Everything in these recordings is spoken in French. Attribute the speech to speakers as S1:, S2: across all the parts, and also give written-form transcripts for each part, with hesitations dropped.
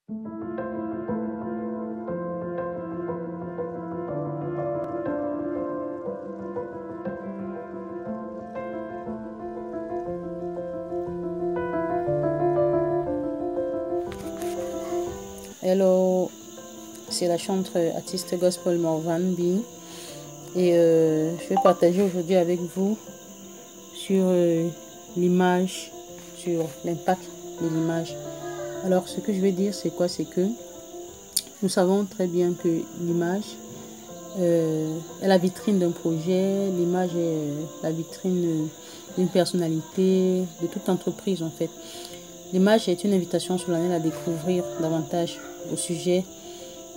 S1: Hello, c'est la chanteuse artiste gospel Morvan B. Et je vais partager aujourd'hui avec vous sur l'image, sur l'impact de l'image. Alors, ce que je vais dire, c'est quoi? C'est que nous savons très bien que l'image est la vitrine d'un projet, l'image est la vitrine d'une personnalité, de toute entreprise en fait. L'image est une invitation solennelle à découvrir davantage au sujet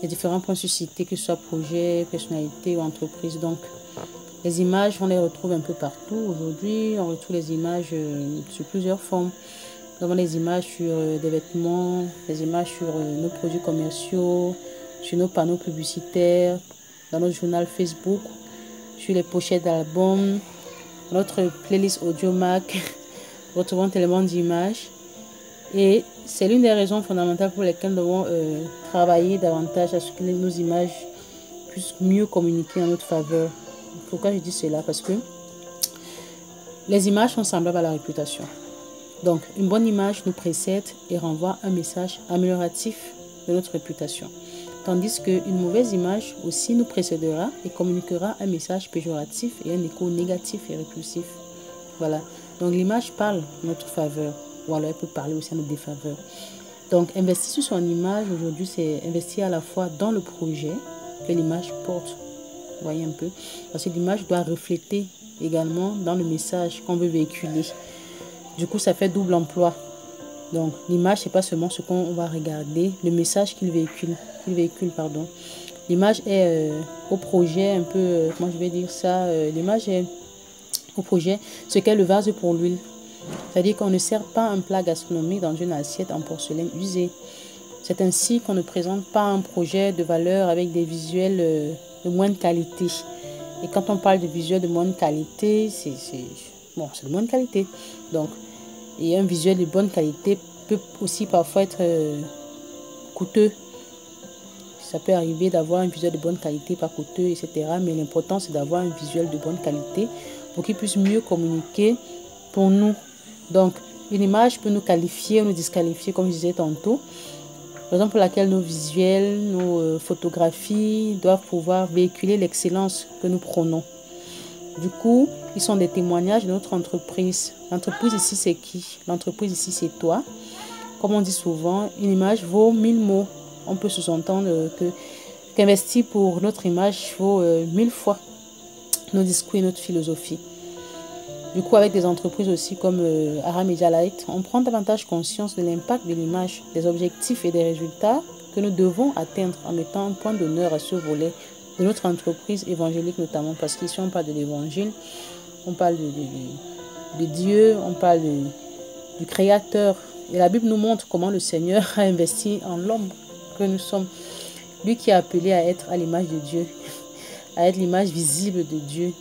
S1: des différents points suscités, que ce soit projet, personnalité ou entreprise. Donc, les images, on les retrouve un peu partout. Aujourd'hui, on retrouve les images sous plusieurs formes. Nous avons des images sur des vêtements, des images sur nos produits commerciaux, sur nos panneaux publicitaires, dans notre journal Facebook, sur les pochettes d'albums, notre playlist Audiomack. Nous retrouvons tellement d'images. Et c'est l'une des raisons fondamentales pour lesquelles nous devons travailler davantage à ce que nos images puissent mieux communiquer en notre faveur. Pourquoi je dis cela? Parce que les images sont semblables à la réputation. Donc, une bonne image nous précède et renvoie un message amélioratif de notre réputation. Tandis qu'une mauvaise image aussi nous précédera et communiquera un message péjoratif et un écho négatif et répulsif. Voilà. Donc, l'image parle en notre faveur. Ou alors elle peut parler aussi à notre défaveur. Donc, investir sur son image aujourd'hui, c'est investir à la fois dans le projet que l'image porte. Vous voyez un peu? Parce que l'image doit refléter également dans le message qu'on veut véhiculer. Du coup, ça fait double emploi. Donc, l'image, c'est pas seulement ce qu'on va regarder, le message qu'il véhicule. L'image est au projet un peu, comment je vais dire ça, l'image est au projet ce qu'est le vase pour l'huile. C'est-à-dire qu'on ne sert pas un plat gastronomique dans une assiette en porcelaine usée. C'est ainsi qu'on ne présente pas un projet de valeur avec des visuels de moindre qualité. Et quand on parle de visuels de moindre qualité, c'est de moindre qualité. Donc, et un visuel de bonne qualité peut aussi parfois être coûteux. Ça peut arriver d'avoir un visuel de bonne qualité, pas coûteux, etc. Mais l'important, c'est d'avoir un visuel de bonne qualité pour qu'il puisse mieux communiquer pour nous. Donc, une image peut nous qualifier ou nous disqualifier, comme je disais tantôt. Raison pour laquelle nos visuels, nos photographies doivent pouvoir véhiculer l'excellence que nous prônons. Du coup, ils sont des témoignages de notre entreprise. L'entreprise ici, c'est qui? L'entreprise ici, c'est toi. Comme on dit souvent, une image vaut 1000 mots. On peut sous-entendre qu'investir pour notre image vaut 1000 fois nos discours et notre philosophie. Du coup, avec des entreprises aussi comme Ara Media Light, on prend davantage conscience de l'impact de l'image, des objectifs et des résultats que nous devons atteindre en mettant un point d'honneur à ce volet de notre entreprise évangélique notamment. Parce qu'ici, on parle de l'évangile, on parle de Dieu, on parle du Créateur. Et la Bible nous montre comment le Seigneur a investi en l'homme que nous sommes. Lui qui est appelé à être à l'image de Dieu, à être l'image visible de Dieu,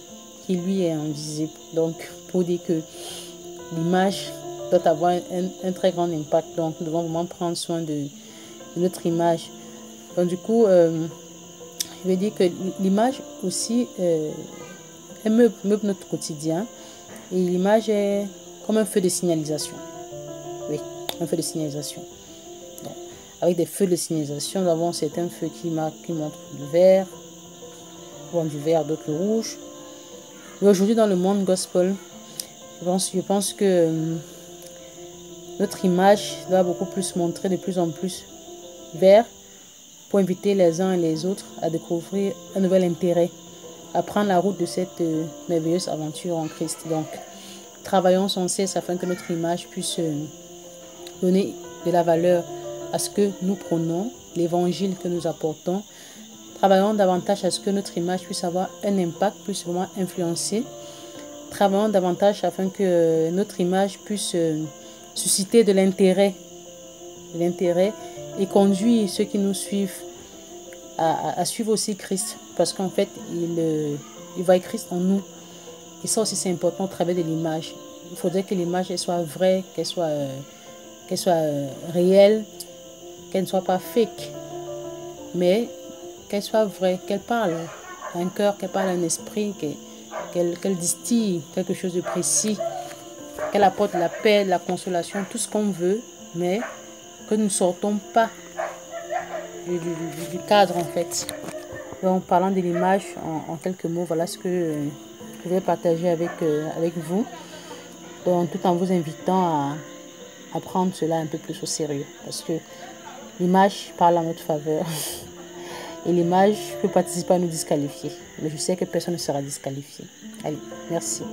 S1: qui lui est invisible. Donc, pour dire que l'image doit avoir un très grand impact. Donc, nous devons vraiment prendre soin de notre image. Donc, du coup, je vais dire que l'image aussi, elle meuble notre quotidien. Et l'image est comme un feu de signalisation. Oui, un feu de signalisation. Donc, avec des feux de signalisation, nous avons certains feux qui montrent le vert, du vert, d'autres le rouge. Et aujourd'hui, dans le monde gospel, je pense que notre image doit beaucoup plus montrer de plus en plus vert pour inviter les uns et les autres à découvrir un nouvel intérêt, à prendre la route de cette merveilleuse aventure en Christ. Donc, travaillons sans cesse afin que notre image puisse donner de la valeur à ce que nous prônons, l'évangile que nous apportons. Travaillons davantage à ce que notre image puisse avoir un impact, puisse vraiment influencer. Travaillons davantage afin que notre image puisse susciter de l'intérêt et conduire ceux qui nous suivent à suivre aussi Christ. Parce qu'en fait, il voit Christ en nous. Et ça aussi, c'est important au travers de l'image. Il faudrait que l'image soit vraie, qu'elle soit réelle, qu'elle ne soit pas fake, mais qu'elle soit vraie, qu'elle parle un cœur, qu'elle parle un esprit, qu'elle distille quelque chose de précis, qu'elle apporte la paix, la consolation, tout ce qu'on veut, mais que nous ne sortons pas du cadre en fait. Donc, parlant de l'image, en quelques mots, voilà ce que je vais partager avec vous. Donc, tout en vous invitant à prendre cela un peu plus au sérieux. Parce que l'image parle en notre faveur. Et l'image peut participer à nous disqualifier. Mais je sais que personne ne sera disqualifié. Allez, merci.